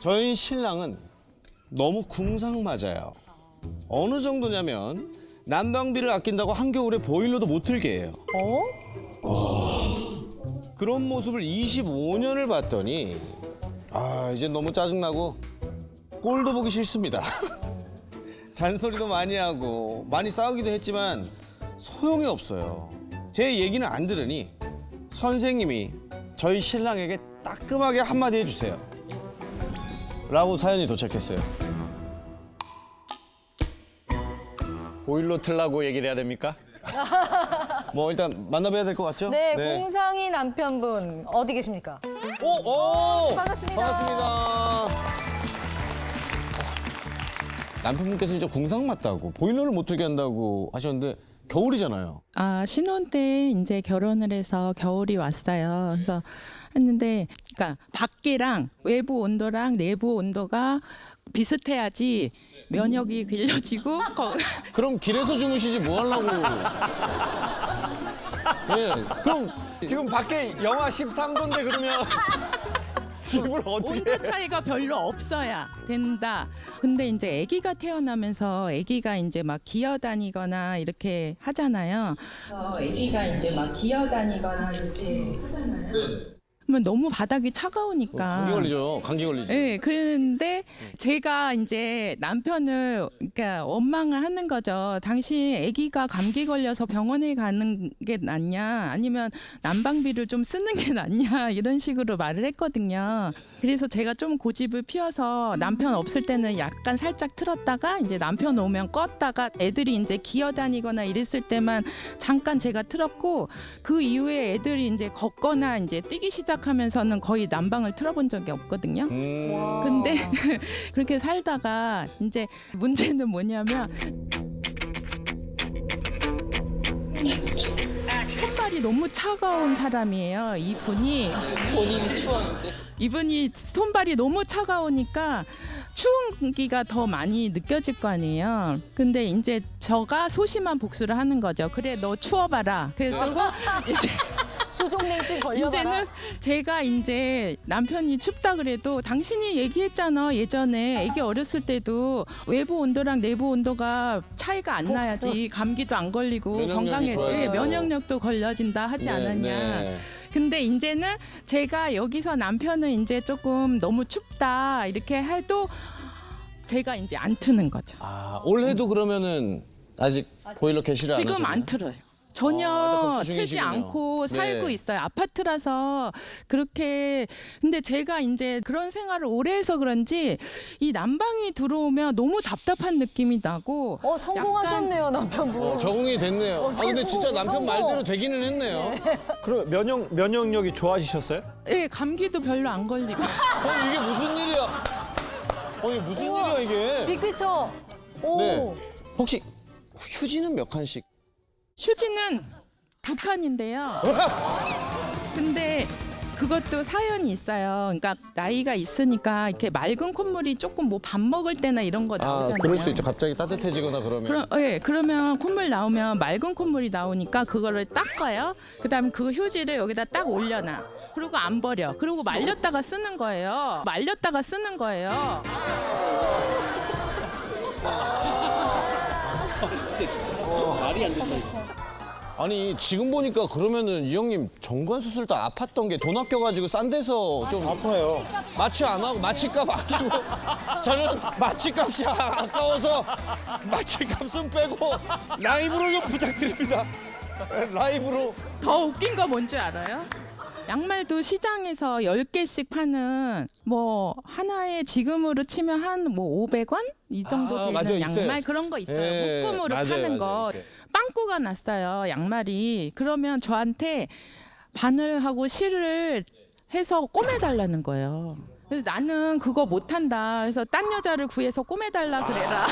저희 신랑은 너무 궁상 맞아요. 어느 정도냐면 난방비를 아낀다고 한겨울에 보일러도 못 틀게 해요. 그런 모습을 25년을 봤더니 이제 너무 짜증나고 꼴도 보기 싫습니다. 잔소리도 많이 하고 많이 싸우기도 했지만 소용이 없어요. 제 얘기는 안 들으니 선생님이 저희 신랑에게 따끔하게 한마디 해주세요. 라고 사연이 도착했어요. 보일러 틀라고 얘기를 해야 됩니까? 뭐 일단 만나봐야 될 것 같죠? 네, 공상이 남편분 어디 계십니까? 오! 반갑습니다. 반갑습니다. 남편분께서 이제 궁상 맞다고 보일러를 못 틀게 한다고 하셨는데 겨울이잖아요. 신혼 때 이제 결혼을 해서 겨울이 왔어요. 그래서 했는데, 그러니까 밖이랑 외부 온도랑 내부 온도가 비슷해야지 면역이 길러지고 그럼 길에서 주무시지 뭐 하려고. 예, 그럼 지금 밖에 영하 13도인데 그러면 집을 어떻게 온도 차이가 별로 없어야 된다. 근데 이제 아기가 태어나면서 아기가 이제 막 기어다니거나 이렇게 하잖아요. 아기가 이제 막 기어다니거나 이렇게 하잖아요. 그러면 너무 바닥이 차가우니까. 감기 걸리죠. 감기 걸리지. 네, 그런데 제가 이제 남편을 그러니까 원망을 하는 거죠. 당신 아기가 감기 걸려서 병원에 가는 게 낫냐, 아니면 난방비를 좀 쓰는 게 낫냐 이런 식으로 말을 했거든요. 그래서 제가 좀 고집을 피워서 남편 없을 때는 약간 살짝 틀었다가 이제 남편 오면 껐다가 애들이 이제 기어다니거나 이랬을 때만 잠깐 제가 틀었고 그 이후에 애들이 이제 걷거나 이제 뛰기 시작하면서는 거의 난방을 틀어본 적이 없거든요. 근데 그렇게 살다가 이제 문제는 뭐냐면 손발이 너무 차가운 사람이에요. 이분이 본인이 추웠는데 이분이 손발이 너무 차가우니까 추운기가 더 많이 느껴질 거 아니에요. 근데 이제 저가 소심한 복수를 하는 거죠. 그래 너 추워봐라. 그래서 이제 수족냉증 걸려봐라. 이제는 제가 이제 남편이 춥다 그래도 당신이 얘기했잖아. 예전에 아기 어렸을 때도 외부 온도랑 내부 온도가 차이가 안 나야지 감기도 안 걸리고 면역력이 건강에 좋아져요. 면역력도 걸려진다 하지 않았냐. 네. 근데 이제는 제가 여기서 남편은 이제 조금 너무 춥다 이렇게 해도 제가 이제 안 트는 거죠. 올해도 그러면은 아직 보일러 개시를 안 하시나요? 지금 안 틀어요. 전혀 복수 틀지 중이시군요. 않고 살고 네. 있어요. 아파트라서 그렇게. 근데 제가 이제 그런 생활을 오래 해서 그런지 이 난방이 들어오면 너무 답답한 느낌이 나고. 성공하셨네요, 남편분. 적응이 됐네요. 근데 진짜 남편 성공. 말대로 되기는 했네요. 그럼 면역력이 좋아지셨어요? 예, 감기도 별로 안 걸리고. 이게 무슨 일이야? 아니 무슨 일이야 이게? 빅피처. 오. 네. 혹시 휴지는 몇 칸씩? 휴지는 2칸인데요. 근데 그것도 사연이 있어요. 그러니까 나이가 있으니까 이렇게 맑은 콧물이 조금 뭐 밥 먹을 때나 이런 거 나오잖아요. 그럴 수 있죠. 갑자기 따뜻해지거나 그러면. 그러면 콧물 나오면 맑은 콧물이 나오니까 그거를 닦아요. 그다음에 그 휴지를 여기다 딱 올려놔. 그리고 안 버려. 그리고 말렸다가 쓰는 거예요. 말렸다가 쓰는 거예요. 아니 지금 보니까 그러면은 이 형님 정관 수술 때 아팠던 게 돈 아껴가지고 싼 데서 좀 아파요. 마취 안 하고 마취값 아끼고 저는 마취값이 아까워서 마취값은 빼고 라이브로 좀 부탁드립니다. 라이브로. 더 웃긴 거 뭔지 알아요? 양말도 시장에서 10개씩 파는 뭐 하나에 지금으로 치면 한 뭐 500원? 이 정도 되는 맞아요, 있어요. 양말 그런 거 있어요. 예, 묶음으로 맞아요, 파는 맞아요, 거. 있어요. 빵꾸가 났어요, 양말이. 그러면 저한테 바늘하고 실을 해서 꼬매달라는 거예요. 그래서 나는 그거 못한다. 그래서 딴 여자를 구해서 꼬매달라 그래라.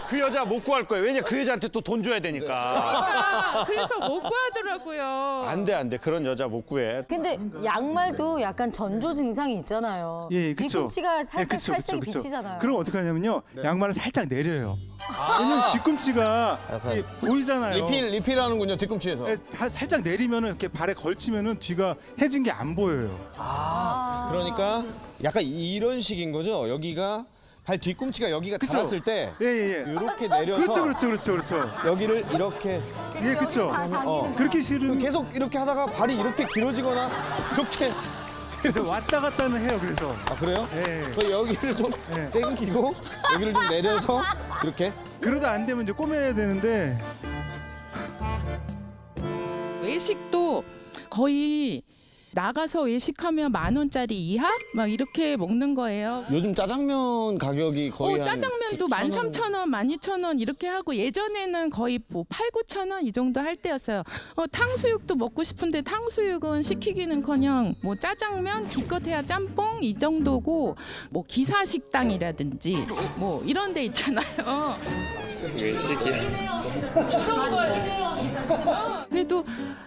그 여자 못 구할 거예요. 왜냐 그 여자한테 또 돈 줘야 되니까. 그래서 못 구하더라고요. 안 돼. 그런 여자 못 구해. 근데 양말도 약간 전조 증상이 있잖아요. 예, 그렇죠. 뒤꿈치가 살짝 살색이 비치잖아요. 그럼 어떻게 하냐면요. 양말을 살짝 내려요. 왜냐면 뒤꿈치가 약간 이게 보이잖아요. 리필하는군요, 뒤꿈치에서. 네, 살짝 내리면은 이렇게 발에 걸치면은 뒤가 해진 게 안 보여요. 그러니까 약간 이런 식인 거죠. 여기가 발 뒤꿈치가 여기가 그쵸? 닿았을 때 예. 이렇게 내려서 그렇죠. 여기를 이렇게 예, 그렇죠. 그렇게 싫으면 계속 이렇게 하다가 발이 이렇게 길어지거나 이렇게 왔다 갔다는 해요. 그래서 아 그래요? 예. 그럼 여기를 좀 네. 땡기고 여기를 좀 내려서 이렇게 그러다 안 되면 이제 꼬매야 되는데 외식도 거의 나가서 외식하면 10,000원짜리 이하 막 이렇게 먹는 거예요. 요즘 짜장면 가격이 거의 한 짜장면도 9,000원. 13,000원, 12,000원 이렇게 하고 예전에는 거의 뭐 8,000-9,000원 이 정도 할 때였어요. 탕수육도 먹고 싶은데 탕수육은 시키기는커녕 뭐 짜장면, 기껏해야 짬뽕 이 정도고 뭐 기사식당이라든지 뭐 이런 데 있잖아요. 그래도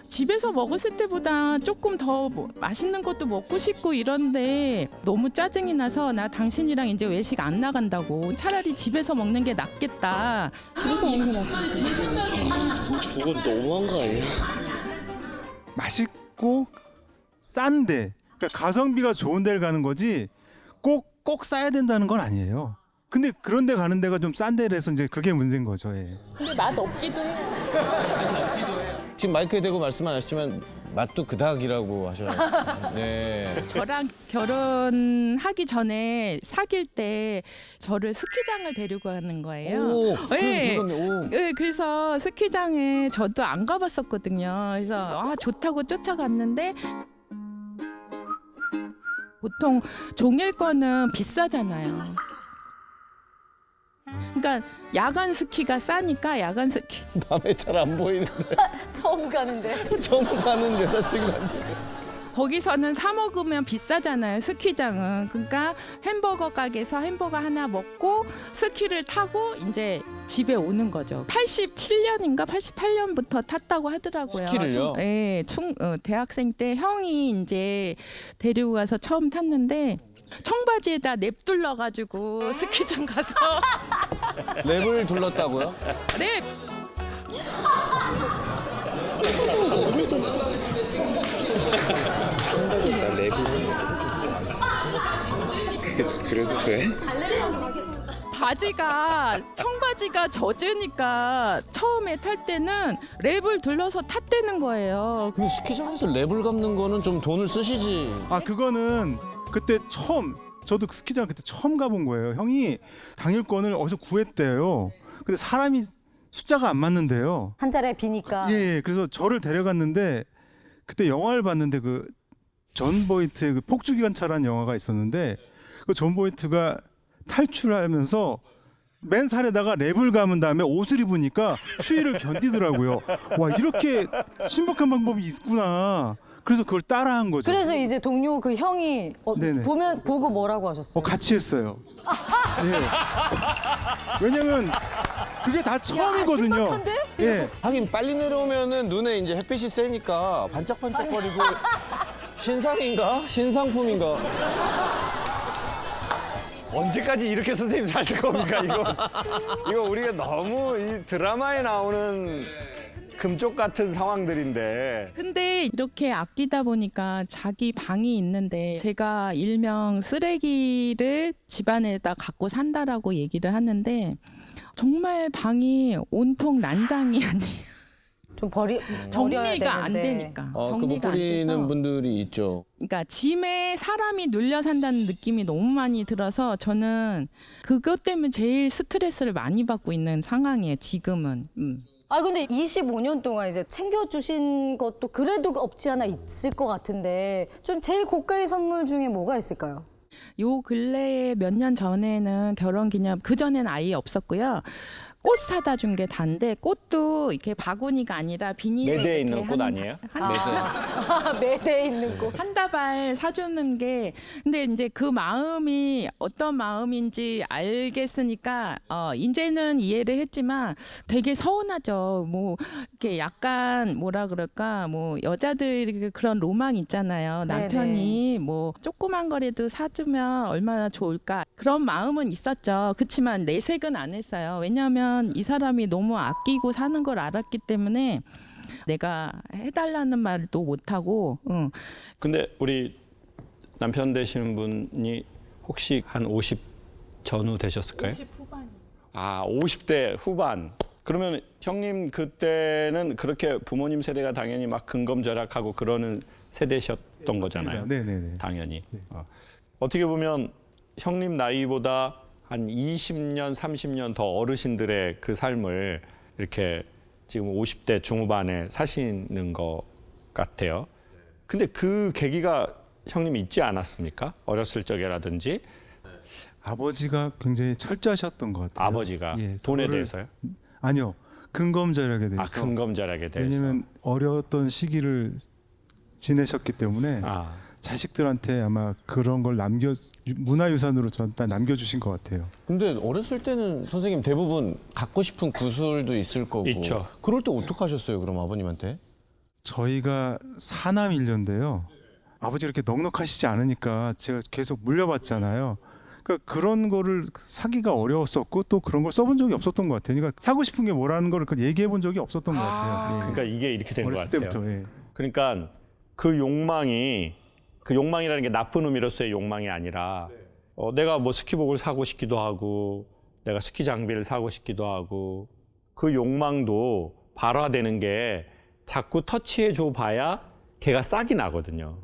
집에서 먹었을 때보다 조금 더 뭐 맛있는 것도 먹고 싶고 이런데 너무 짜증이 나서 나 당신이랑 이제 외식 안 나간다고 차라리 집에서 먹는 게 낫겠다. 그건 너무한 거 아니에요? 맛있고 싼데 그러니까 가성비가 좋은 데를 가는 거지 꼭 싸야 된다는 건 아니에요. 근데 그런 데 가는 데가 좀 싼 데라서 이제 그게 문제인 거죠. 예. 근데 맛 없기도 해요. 지금 마이크에 대고 말씀 안 하셨지만 맛도 그닥이라고 하셔요. 네. 저랑 결혼하기 전에 사귈 때 저를 스키장을 데리고 가는 거예요. 오, 네. 그래서 들었네. 오. 네, 그래서 스키장에 저도 안 가봤었거든요. 그래서 좋다고 쫓아갔는데 보통 종일권은 비싸잖아요. 그러니까 야간 스키가 싸니까 야간 스키. 밤에 잘 안 보이는데 처음 가는데. 처음 가는 여자친구한테. 거기서는 사 먹으면 비싸잖아요. 스키장은. 그러니까 햄버거 가게에서 햄버거 하나 먹고 스키를 타고 이제 집에 오는 거죠. 87년인가 88년부터 탔다고 하더라고요. 스키를요? 네, 대학생 때 형이 이제 데리고 가서 처음 탔는데 청바지에다 냅둘러가지고 스키장 가서 랩을 둘렀다고요? 랩. 그래서 돼? 바지가 청바지가 젖으니까 처음에 탈 때는 랩을 둘러서 탔다는 거예요. 근데 스키장에서 랩을 감는 거는 좀 돈을 쓰시지. 아 그거는 그때 저도 스키장 그때 처음 가본 거예요. 형이 당일권을 어디서 구했대요. 근데 사람이 숫자가 안 맞는데요. 한 자리에 비니까. 예. 그래서 저를 데려갔는데 그때 영화를 봤는데 그 존 보이트의 그 폭주기관차라는 영화가 있었는데 그 존 보이트가 탈출하면서 맨 살에다가 랩을 감은 다음에 옷을 입으니까 추위를 견디더라고요. 와 이렇게 신박한 방법이 있구나. 그래서 그걸 따라한 거죠. 그래서 이제 동료 그 형이 네네. 보고 뭐라고 하셨어요? 같이 했어요. 예. 왜냐면 그게 다 처음이거든요. 신박한데? 예. 하긴 빨리 내려오면은 눈에 이제 햇빛이 세니까 반짝반짝거리고 신상인가? 신상품인가? 언제까지 이렇게 선생님 사실 겁니까 이거 우리가 너무 이 드라마에 나오는 금쪽 같은 상황들인데. 근데 이렇게 아끼다 보니까 자기 방이 있는데 제가 일명 쓰레기를 집안에다 갖고 산다라고 얘기를 하는데 정말 방이 온통 난장이 아니에요. 좀 버려야 정리가 안 되는데. 되니까. 그 못 정리가 안 버리는 돼서. 분들이 있죠. 그러니까 짐에 사람이 눌려 산다는 느낌이 너무 많이 들어서 저는 그것 때문에 제일 스트레스를 많이 받고 있는 상황이에요. 지금은. 아 근데 25년 동안 이제 챙겨주신 것도 그래도 없지 않아 있을 것 같은데 좀 제일 고가의 선물 중에 뭐가 있을까요? 요 근래에 몇 년 전에는 결혼기념 그 전에는 아예 없었고요. 꽃 사다 준 게 단데 꽃도 이렇게 바구니가 아니라 비닐에 매대에 이렇게 있는 꽃 아니에요? 매대에 있는 거. 한 다발 사주는 게 근데 이제 그 마음이 어떤 마음인지 알겠으니까 이제는 이해를 했지만 되게 서운하죠. 뭐 이렇게 약간 뭐라 그럴까 뭐 여자들 그런 로망 있잖아요. 남편이 뭐 조그만 거라도 사주면 얼마나 좋을까 그런 마음은 있었죠. 그렇지만 내색은 안 했어요. 왜냐하면 왜냐면 이 사람이 너무 아끼고 사는 걸 알았기 때문에 내가 해달라는 말도 못하고. 근데 우리 남편 되시는 분이 혹시 한 50 전후 되셨을까요? 50 후반. 아, 50대 후반. 그러면 형님 그때는 그렇게 부모님 세대가 당연히 막 근검절약하고 그러는 세대셨던 거잖아요. 네네네. 당연히. 어떻게 보면 형님 나이보다 한 20년, 30년 더 어르신들의 그 삶을 이렇게 지금 50대 중후반에 사시는 것 같아요. 근데 그 계기가 형님이 있지 않았습니까? 어렸을 적이라든지. 아버지가 굉장히 철저하셨던 것 같아요. 아버지가 예, 돈에 그거를- 대해서요? 아니요. 근검절약에 대해서. 아, 근검절약에 대해서. 왜냐면 어려웠던 시기를 지내셨기 때문에 아, 자식들한테 아마 그런 걸 문화유산으로 전다 남겨주신 것 같아요. 근데 어렸을 때는 선생님 대부분 갖고 싶은 구슬도 있을 거고. 있죠. 그럴 때 어떡하셨어요, 그럼 아버님한테? 저희가 사남 일녀인데요. 아버지가 이렇게 넉넉하시지 않으니까 제가 계속 물려봤잖아요. 그러니까 그런 거를 사기가 어려웠었고 또 그런 걸 써본 적이 없었던 것 같아요. 그러니까 사고 싶은 게 뭐라는 걸 얘기해 본 적이 없었던 것 같아요. 예. 그러니까 이게 이렇게 된 것 어렸을 같아요. 때부터. 예. 그러니까 그 욕망이라는 게 나쁜 의미로서의 욕망이 아니라 내가 뭐 스키복을 사고 싶기도 하고 내가 스키 장비를 사고 싶기도 하고 그 욕망도 발화되는 게 자꾸 터치해 줘 봐야 걔가 싹이 나거든요.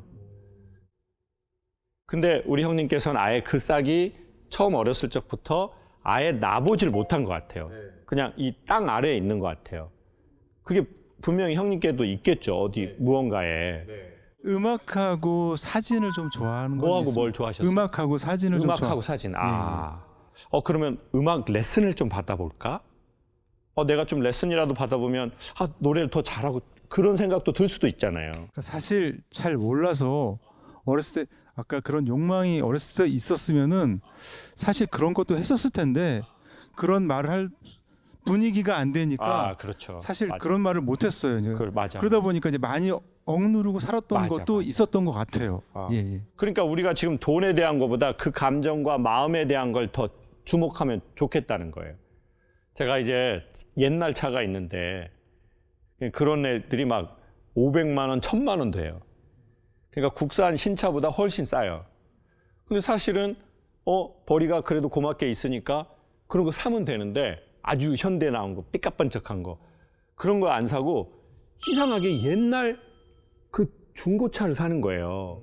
근데 우리 형님께서는 아예 그 싹이 처음 어렸을 적부터 아예 나보질 못한 것 같아요. 그냥 이 땅 아래에 있는 것 같아요. 그게 분명히 형님께도 있겠죠. 어디 무언가에. 음악하고 사진을 좀 좋아하는 건 뭐하고 있습니다. 뭘 좋아하셨어요? 음악하고 사진을 좀 음악하고 좋아. 사진. 아. 그러면 음악 레슨을 좀 받아볼까? 내가 좀 레슨이라도 받아보면 노래를 더 잘하고 그런 생각도 들 수도 있잖아요. 그러니까 사실 잘 몰라서 어렸을 때 아까 그런 욕망이 어렸을 때 있었으면은 사실 그런 것도 했었을 텐데 그런 말을 할 분위기가 안 되니까 그렇죠. 사실 맞아. 그런 말을 못 했어요. 이제. 맞아. 그러다 보니까 이제 많이 억누르고 살았던 맞아, 것도 맞아. 있었던 것 같아요. 예, 예. 그러니까 우리가 지금 돈에 대한 것보다 그 감정과 마음에 대한 걸 더 주목하면 좋겠다는 거예요. 제가 이제 옛날 차가 있는데 그런 애들이 막 500만 원, 1000만 원 돼요. 그러니까 국산 신차보다 훨씬 싸요. 근데 사실은 벌이가 그래도 고맙게 있으니까 그런 거 사면 되는데 아주 현대 나온 거, 삐까뻔쩍한 거 그런 거 안 사고 이상하게 옛날 그 중고차를 사는 거예요.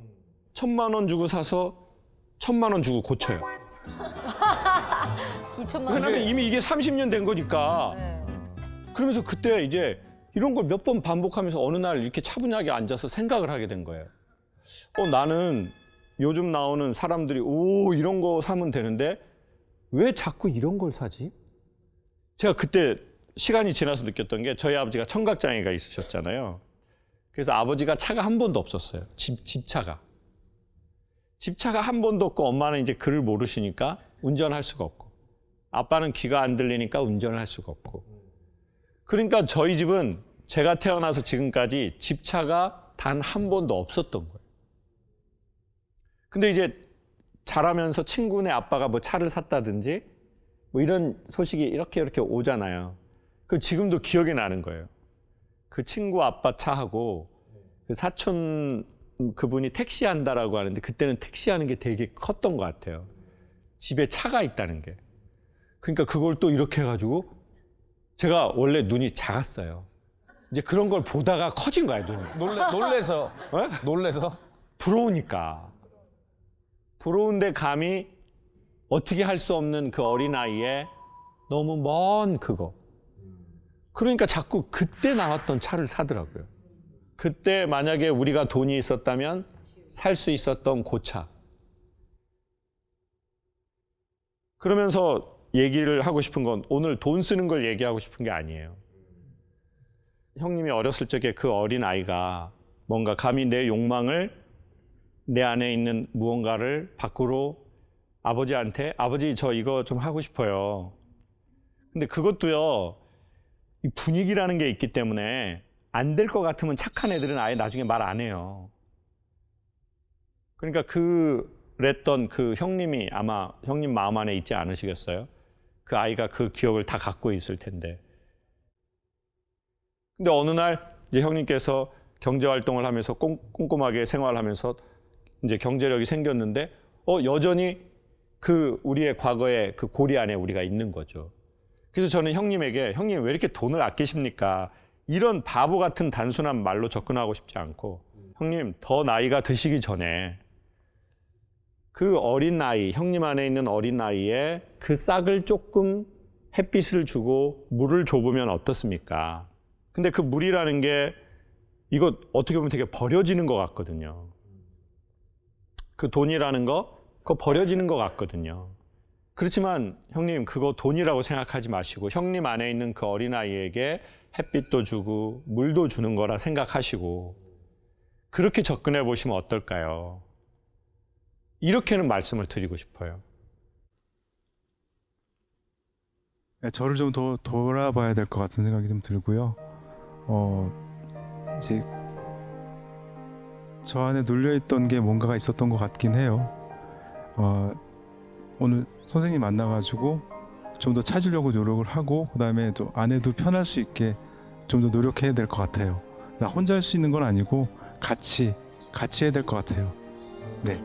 1000만 원 주고 사서 1000만 원 주고 고쳐요. 2천만 원. 왜냐면 이미 이게 30년 된 거니까. 네. 그러면서 그때 이제 이런 걸 몇 번 반복하면서 어느 날 이렇게 차분하게 앉아서 생각을 하게 된 거예요. 나는 요즘 나오는 사람들이 이런 거 사면 되는데 왜 자꾸 이런 걸 사지? 제가 그때 시간이 지나서 느꼈던 게 저희 아버지가 청각장애가 있으셨잖아요. 그래서 아버지가 차가 한 번도 없었어요. 집차가. 집차가 한 번도 없고 엄마는 이제 글을 모르시니까 운전할 수가 없고 아빠는 귀가 안 들리니까 운전을 할 수가 없고 그러니까 저희 집은 제가 태어나서 지금까지 집차가 단 한 번도 없었던 거예요. 근데 이제 자라면서 친구네 아빠가 뭐 차를 샀다든지 뭐 이런 소식이 이렇게 오잖아요. 그 지금도 기억이 나는 거예요. 그 친구 아빠 차하고 그 사촌 그분이 택시 한다라고 하는데 그때는 택시 하는 게 되게 컸던 것 같아요. 집에 차가 있다는 게. 그러니까 그걸 또 이렇게 해가지고 제가 원래 눈이 작았어요. 이제 그런 걸 보다가 커진 거야, 눈이. 놀래서. 놀래서? 부러우니까. 부러운데 감히 어떻게 할 수 없는 그 어린아이에 너무 먼 그거. 그러니까 자꾸 그때 나왔던 차를 사더라고요. 그때 만약에 우리가 돈이 있었다면 살 수 있었던 그 차. 그러면서 얘기를 하고 싶은 건 오늘 돈 쓰는 걸 얘기하고 싶은 게 아니에요. 형님이 어렸을 적에 그 어린아이가 뭔가 감히 내 욕망을 내 안에 있는 무언가를 밖으로 아버지한테 아버지 저 이거 좀 하고 싶어요. 근데 그것도요. 이 분위기라는 게 있기 때문에 안 될 것 같으면 착한 애들은 아예 나중에 말 안 해요. 그러니까 그랬던 그 형님이 아마 형님 마음 안에 있지 않으시겠어요? 그 아이가 그 기억을 다 갖고 있을 텐데. 근데 어느 날 이제 형님께서 경제 활동을 하면서 꼼꼼하게 생활하면서 이제 경제력이 생겼는데 여전히 그 우리의 과거의 그 고리 안에 우리가 있는 거죠. 그래서 저는 형님에게 형님 왜 이렇게 돈을 아끼십니까? 이런 바보 같은 단순한 말로 접근하고 싶지 않고 형님 더 나이가 드시기 전에 그 어린 나이, 형님 안에 있는 어린 나이에 그 싹을 조금 햇빛을 주고 물을 줘보면 어떻습니까? 근데 그 물이라는 게 이거 어떻게 보면 되게 버려지는 것 같거든요. 그 돈이라는 거 그거 버려지는 것 같거든요. 그렇지만 형님 그거 돈이라고 생각하지 마시고 형님 안에 있는 그 어린아이에게 햇빛도 주고 물도 주는 거라 생각하시고 그렇게 접근해 보시면 어떨까요? 이렇게는 말씀을 드리고 싶어요. 저를 좀 더 돌아봐야 될 것 같은 생각이 좀 들고요. 이제 저 안에 눌려있던 게 뭔가가 있었던 것 같긴 해요. 오늘 선생님 만나가지고 좀 더 찾으려고 노력을 하고 그다음에 또 아내도 편할 수 있게 좀 더 노력해야 될 것 같아요. 나 혼자 할 수 있는 건 아니고 같이 해야 될 것 같아요. 네.